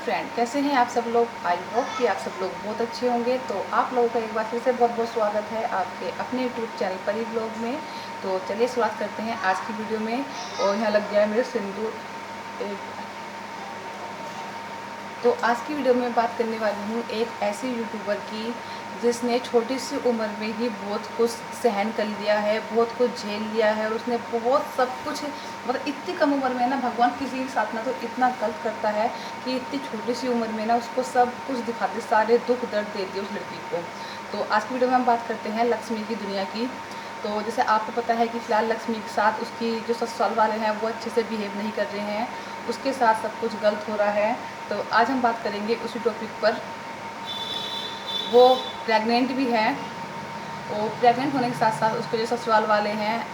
Friend, कैसे हैं आप सब लोग। आई होप कि आप सब लोग बहुत अच्छे होंगे। तो आप लोगों का एक बार फिर से बहुत बहुत स्वागत है आपके अपने यूट्यूब चैनल परी ब्लॉग में। तो चलिए शुरुआत करते हैं आज की वीडियो में। और यहाँ लग गया है मेरे सिंदूर। तो आज की वीडियो में बात करने वाली हूँ एक ऐसी यूट्यूबर की जिसने छोटी सी उम्र में ही बहुत कुछ सहन कर लिया है, बहुत कुछ झेल लिया है। और उसने बहुत सब कुछ, मतलब इतनी कम उम्र में ना भगवान किसी के साथ ना तो इतना गलत करता है कि इतनी छोटी सी उम्र में ना उसको सब कुछ दिखाते, सारे दुख दर्द दे दिए उस लड़की को। तो आज की वीडियो में हम बात करते हैं लक्ष्मी की दुनिया की। तो जैसे आपको पता है कि फ़िलहाल लक्ष्मी के साथ उसकी जो ससुराल वाले हैं वो अच्छे से बिहेव नहीं कर रहे हैं, उसके साथ सब कुछ गलत हो रहा है। तो आज हम बात करेंगे उसी टॉपिक पर। वो प्रेग्नेंट भी है और प्रेग्नेंट होने के साथ साथ उसके जो ससुराल वाले हैं,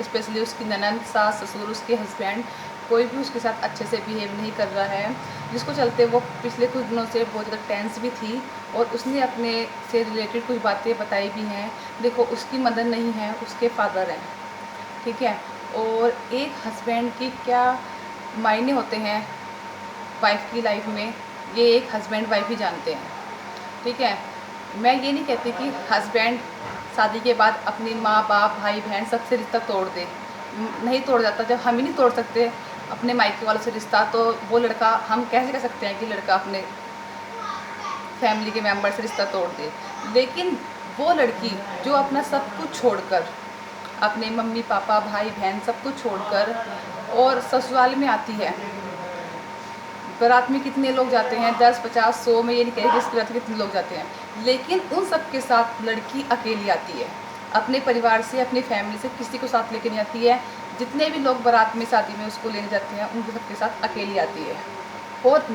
स्पेशली उसकी ननद, सास ससुर, उसके हस्बैंड, कोई भी उसके साथ अच्छे से बिहेव नहीं कर रहा है। जिसको चलते वो पिछले कुछ दिनों से बहुत ज़्यादा टेंस भी थी और उसने अपने से रिलेटेड कुछ बातें बताई भी हैं। देखो, उसकी मदर नहीं है, उसके फादर हैं, ठीक है। और एक हस्बैंड की क्या मायने होते हैं वाइफ की लाइफ में, ये एक हस्बैंड वाइफ ही जानते हैं, ठीक है। मैं ये नहीं कहती कि हस्बैंड शादी के बाद अपनी माँ बाप भाई बहन सबसे रिश्ता तोड़ दे। नहीं तोड़ जाता। जब हम ही नहीं तोड़ सकते अपने मायके वालों से रिश्ता, तो वो लड़का, हम कैसे कह सकते हैं कि लड़का अपने फैमिली के मेंबर से रिश्ता तोड़ दे। लेकिन वो लड़की जो अपना सब कुछ छोड़कर, अपने मम्मी पापा भाई बहन सब कुछ छोड़कर और ससुराल में आती है। बारात में कितने लोग जाते हैं, 10 50 100, में ये नहीं कह रही इसके बारात कितने लोग जाते हैं, लेकिन उन सब के साथ लड़की अकेली आती है। अपने परिवार से, अपनी फैमिली से किसी को साथ लेके नहीं आती है। जितने भी लोग बारात में शादी में उसको लेने जाते हैं उनके सबके साथ अकेली आती है। और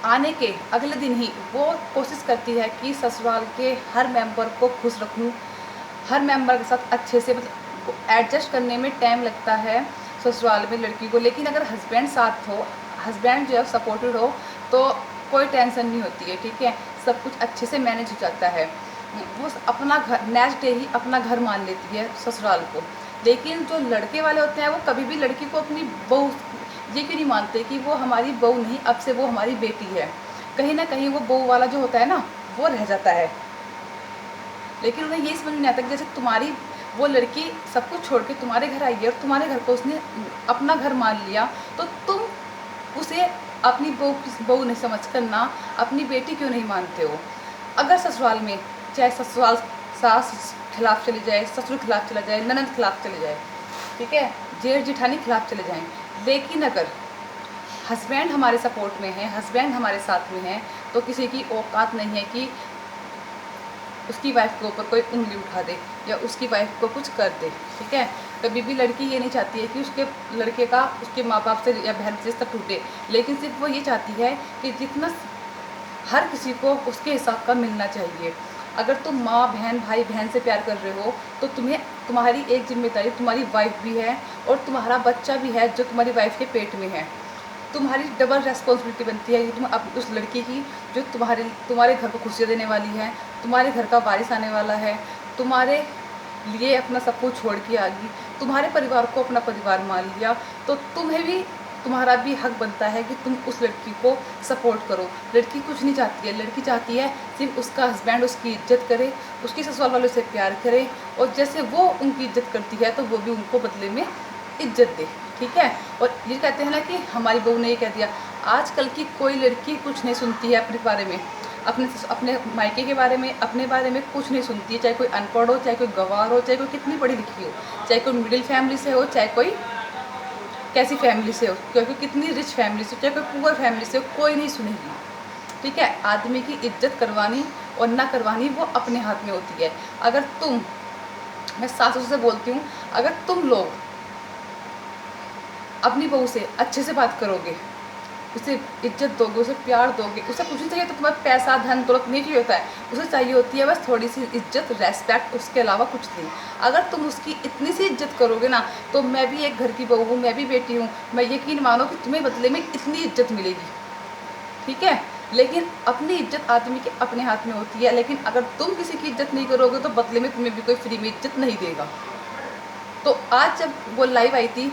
आने के अगले दिन ही वो कोशिश करती है कि ससुराल के हर मेंबर को खुश रखूं, हर मेंबर के साथ अच्छे से, मतलब एडजस्ट करने में टाइम लगता है ससुराल में लड़की को। लेकिन अगर हस्बैंड साथ हो, हस्बैंड जो है सपोर्टेड हो, तो कोई टेंशन नहीं होती है, ठीक है। सब कुछ अच्छे से मैनेज हो जाता है। वो अपना घर नेक्स्ट डे ही अपना घर मान लेती है ससुराल को। लेकिन जो लड़के वाले होते हैं वो कभी भी लड़की को अपनी बहू ये क्यों नहीं मानते कि वो हमारी बहू नहीं, अब से वो हमारी बेटी है। कहीं ना कहीं वो बहू वाला जो होता है ना वो रह जाता है। लेकिन उन्हें ये समझ नहीं आता कि जैसे तुम्हारी वो लड़की सब कुछ छोड़ के तुम्हारे घर आई है और तुम्हारे घर को उसने अपना घर मान लिया, तो तुम उसे अपनी बहू नहीं समझ कर ना अपनी बेटी क्यों नहीं मानते हो। अगर ससुराल में चाहे ससुराल सास खिलाफ चली जाए, ससुर खिलाफ चला जाए, ननद खिलाफ चले जाए, ठीक है, जेठ जिठानी खिलाफ चले जाएं, लेकिन अगर हस्बैंड हमारे सपोर्ट में है, हस्बैंड हमारे साथ में है, तो किसी की औकात नहीं है कि उसकी वाइफ के ऊपर कोई उंगली उठा दे या उसकी वाइफ को कुछ कर दे, ठीक है। कभी भी लड़की ये नहीं चाहती है कि उसके लड़के का उसके माँ बाप से या बहन से रिश्ता टूटे, लेकिन सिर्फ वो ये चाहती है कि जितना हर किसी को उसके हिसाब का मिलना चाहिए। अगर तुम माँ बहन भाई बहन से प्यार कर रहे हो तो तुम्हें तुम्हारी एक जिम्मेदारी, तुम्हारी वाइफ भी है और तुम्हारा बच्चा भी है जो तुम्हारी वाइफ के पेट में है। तुम्हारी डबल रेस्पॉन्सिबिलिटी बनती है कि तुम अब उस लड़की की जो तुम्हारे घर को खुशियाँ देने वाली है, तुम्हारे घर का वारिस आने वाला है, तुम्हारे लिए अपना सब कुछ छोड़ के आ गई, तुम्हारे परिवार को अपना परिवार मान लिया, तो तुम्हें भी, तुम्हारा भी हक बनता है कि तुम उस लड़की को सपोर्ट करो। लड़की कुछ नहीं चाहती है, लड़की चाहती है सिर्फ उसका हस्बैंड उसकी इज्जत करे, उसकी ससुराल वालों से प्यार करे, और जैसे वो उनकी इज्जत करती है तो वो भी उनको बदले में इज्जत दे, ठीक है। और ये कहते हैं ना कि हमारी बहू ने ये कह दिया। आजकल की कोई लड़की कुछ नहीं सुनती है अपने बारे में, अपने मायके के बारे में, अपने बारे में कुछ नहीं सुनती है। चाहे कोई अनपढ़ हो, चाहे कोई गंवार हो, चाहे कोई कितनी पढ़ी लिखी हो, चाहे कोई मिडिल फैमिली से हो, चाहे कोई कैसी फैमिली से हो, क्योंकि कितनी रिच फैमिली से, चाहे कोई पुअर फैमिली से हो, कोई नहीं सुनेगी, ठीक है। आदमी की इज्जत करवानी और ना करवानी वो अपने हाथ में होती है। अगर तुम, मैं सासू से बोलती हूँ, अगर तुम लोग अपनी बहू से अच्छे से बात करोगे, उसे इज्जत दोगे, उसे प्यार दोगे, उसे कुछ नहीं चाहिए तो तुम्हें पैसा धन दौलत नहीं चाहिए होता है, उसे चाहिए होती है बस थोड़ी सी इज्जत, रेस्पेक्ट, उसके अलावा कुछ नहीं। अगर तुम उसकी इतनी सी इज्जत करोगे ना, तो मैं भी एक घर की बहू हूँ, मैं भी बेटी हूँ, मैं यकीन मानो कि तुम्हें बदले में इतनी इज्जत मिलेगी, ठीक है। लेकिन अपनी इज्जत आदमी के अपने हाथ में होती है। लेकिन अगर तुम किसी की इज्जत नहीं करोगे तो बदले में तुम्हें भी कोई फ्री में इज्जत नहीं देगा। तो आज जब वो लाइव आई थी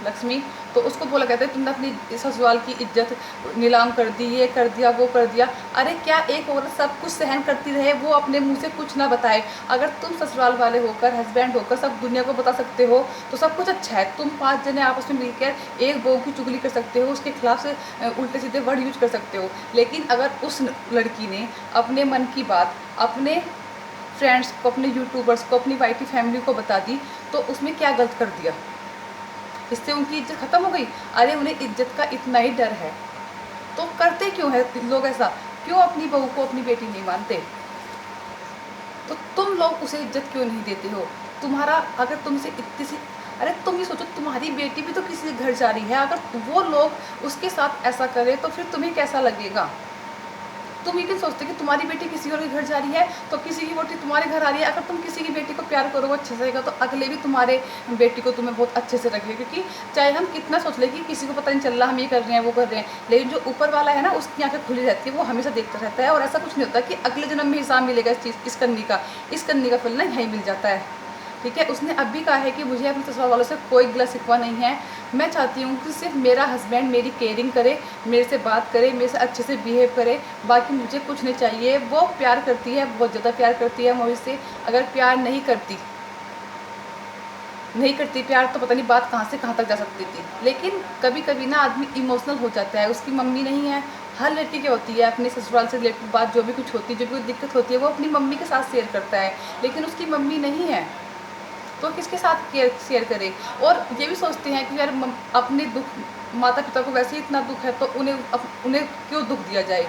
लक्ष्मी, तो उसको बोला कहता है तुमने अपनी ससुराल की इज्जत नीलाम कर दी, ये कर दिया, वो कर दिया। अरे क्या एक औरत सब कुछ सहन करती रहे, वो अपने मुंह से कुछ ना बताए? अगर तुम ससुराल वाले होकर, हस्बैंड होकर सब दुनिया को बता सकते हो तो सब कुछ अच्छा है। तुम 5 जने आपस में मिलकर एक बहू की चुगली कर सकते हो, उसके खिलाफ से उल्टे सीधे वर्ड यूज कर सकते हो। लेकिन अगर उस लड़की ने अपने मन की बात अपने फ्रेंड्स को, अपने यूट्यूबर्स को, अपनी वाइटी फैमिली को बता दी, तो उसमें क्या गलत कर दिया? इससे उनकी इज्जत खत्म हो गई? अरे उन्हें इज्जत का इतना ही डर है तो करते क्यों है लोग ऐसा? क्यों अपनी बहू को अपनी बेटी नहीं मानते? तो तुम लोग उसे इज्जत क्यों नहीं देते हो? तुम्हारा अगर तुमसे इतनी सी, अरे तुम ये सोचो तुम्हारी बेटी भी तो किसी के घर जा रही है, अगर वो लोग उसके साथ ऐसा करें तो फिर तुम्हें कैसा लगेगा? तुम ये क्यों सोचते कि तुम्हारी बेटी किसी और के घर जा रही है तो किसी की बेटी तुम्हारे घर आ रही है? अगर तुम किसी की बेटी को प्यार करोगे, अच्छे से रहेगा, तो अगले भी तुम्हारे बेटी को तुम्हें बहुत अच्छे से रखेगा। क्योंकि चाहे हम कितना सोच लें कि किसी को पता नहीं चल रहा हम ये कर रहे हैं, वो कर रहे हैं, लेकिन जो ऊपर वाला है ना, उसकी आंखें खुली रहती है, वो हमेशा देखता रहता है। और ऐसा कुछ नहीं होता कि अगले जन्म में हिसाब मिलेगा इस कन्नी का फल ना यहीं मिल जाता है। ठीक है, उसने अब भी कहा है कि मुझे अपने ससुराल वालों से कोई गिला शिकवा नहीं है। मैं चाहती हूँ कि सिर्फ मेरा हस्बैंड मेरी केयरिंग करे, मेरे से बात करे, मेरे से अच्छे से बिहेव करे, बाकी मुझे कुछ नहीं चाहिए। वो प्यार करती है, बहुत ज़्यादा प्यार करती है मुझसे। अगर प्यार नहीं करती प्यार, तो पता नहीं बात कहाँ से कहाँ तक जा सकती थी। लेकिन कभी कभी ना आदमी इमोशनल हो जाता है। उसकी मम्मी नहीं है, हर लड़की की होती है, अपने ससुराल से रिलेटेड बात जो भी कुछ होती है, जो भी कोई दिक्कत होती है, वो अपनी मम्मी के साथ शेयर करता है। लेकिन उसकी मम्मी नहीं है तो किसके साथ शेयर करे? और ये भी सोचते हैं कि यार अपने दुख, माता पिता को वैसे ही इतना दुख है तो उन्हें क्यों दुख दिया जाए?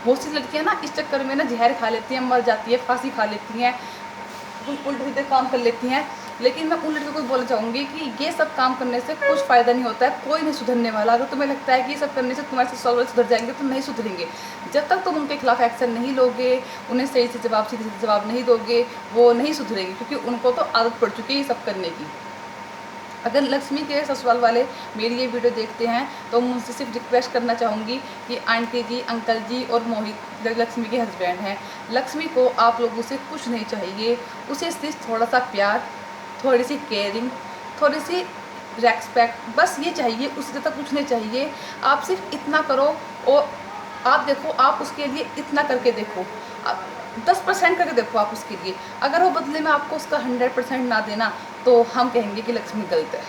बहुत सी लड़कियां ना इस चक्कर में ना जहर खा लेती हैं, मर जाती है, फांसी खा लेती हैं, कुछ उल्टे सीधे काम कर लेती हैं। लेकिन मैं उन लड़कियों को बोलना चाहूँगी कि ये सब काम करने से कुछ फ़ायदा नहीं होता है, कोई नहीं सुधरने वाला। अगर तुम्हें लगता है कि ये सब करने से तुम्हारे ससुराल वाले सुधर जाएंगे, तो नहीं सुधरेंगे। जब तक तुम उनके खिलाफ एक्शन नहीं लोगे, उन्हें सही से जवाब, सीधे से जवाब नहीं दोगे, वो नहीं सुधरेंगे। क्योंकि उनको तो आदत पड़ चुकी है ये सब करने की। अगर लक्ष्मी के ससुराल वाले मेरी ये वीडियो देखते हैं तो मुझसे सिर्फ रिक्वेस्ट करना चाहूँगी कि आंटी जी, अंकल जी और मोहित लक्ष्मी के हस्बैंड हैं, लक्ष्मी को आप लोगों से कुछ नहीं चाहिए। उसे सिर्फ थोड़ा सा प्यार, थोड़ी सी केयरिंग, थोड़ी सी रेस्पेक्ट, बस ये चाहिए, उससे ज़्यादा कुछ नहीं चाहिए। आप सिर्फ इतना करो और आप देखो, आप उसके लिए इतना करके देखो, आप 10% करके देखो आप उसके लिए। अगर वो बदले में आपको उसका 100% ना देना, तो हम कहेंगे कि लक्ष्मी गलत है।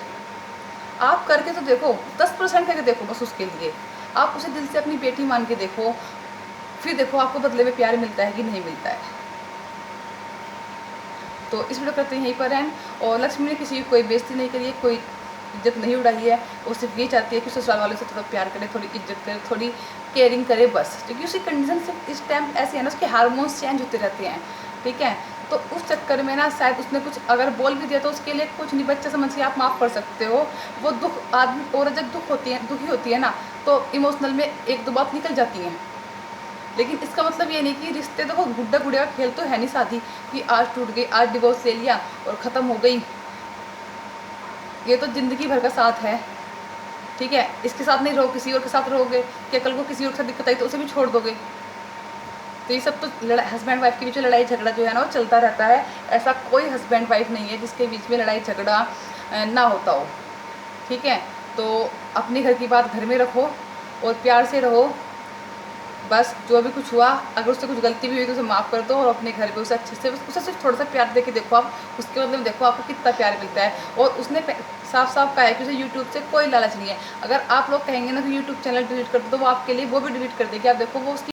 आप करके तो देखो, 10% करके देखो बस उसके लिए। आप उसे दिल से अपनी बेटी मान के देखो, फिर देखो आपको बदले में प्यार मिलता है कि नहीं मिलता है। तो इस वीडियो करते हैं यहीं पर एंड। और लक्ष्मी ने किसी की कोई बेइज्जती नहीं करी है, कोई इज्जत नहीं उड़ाई है। वो सिर्फ ये चाहती है कि ससुराल वालों से थोड़ा प्यार करे, थोड़ी इज्जत करे, थोड़ी केयरिंग करे, बस। क्योंकि उसकी कंडीशन सिर्फ इस टाइम ऐसे है ना, उसके हार्मोन्स चेंज होते रहते हैं। ठीक है, तो उस चक्कर में ना शायद उसने कुछ अगर बोल भी दिया तो उसके लिए कुछ नहीं, बच्चा समझ के आप माफ़ कर सकते हो। वो दुख आदमी, और जब दुखी होती है ना, तो इमोशनल में एक दो बात निकल जाती हैं। लेकिन इसका मतलब ये नहीं कि रिश्ते, देखो गुड्डा गुड़िया का खेल तो है नहीं शादी कि आज टूट गई, आज डिवोर्स ले लिया और ख़त्म हो गई। ये तो ज़िंदगी भर का साथ है। ठीक है, इसके साथ नहीं रहो, किसी और के साथ रहोगे, क्या कल को किसी और के साथ दिक्कत आई तो उसे भी छोड़ दोगे? तो ये सब तो हस्बैंड वाइफ के बीच में लड़ाई झगड़ा जो है ना, वो चलता रहता है। ऐसा कोई हस्बैंड वाइफ नहीं है जिसके बीच में लड़ाई झगड़ा ना होता हो। ठीक है, तो अपने घर की बात घर में रखो और प्यार से रहो। बस जो भी कुछ हुआ, अगर उससे कुछ गलती भी हुई तो उसे माफ़ कर दो और अपने घर पे उसे अच्छे से, उसे सिर्फ थोड़ा सा प्यार दे के देखो आप, उसके बदले में देखो आपको कितना प्यार मिलता है। और उसने साफ साफ कहा है कि उसे यूट्यूब से कोई लालच नहीं है। अगर आप लोग कहेंगे ना कि यूट्यूब चैनल डिलीट कर दो, तो वो आपके लिए वो भी डिलीट कर देगी। आप देखो वो उसकी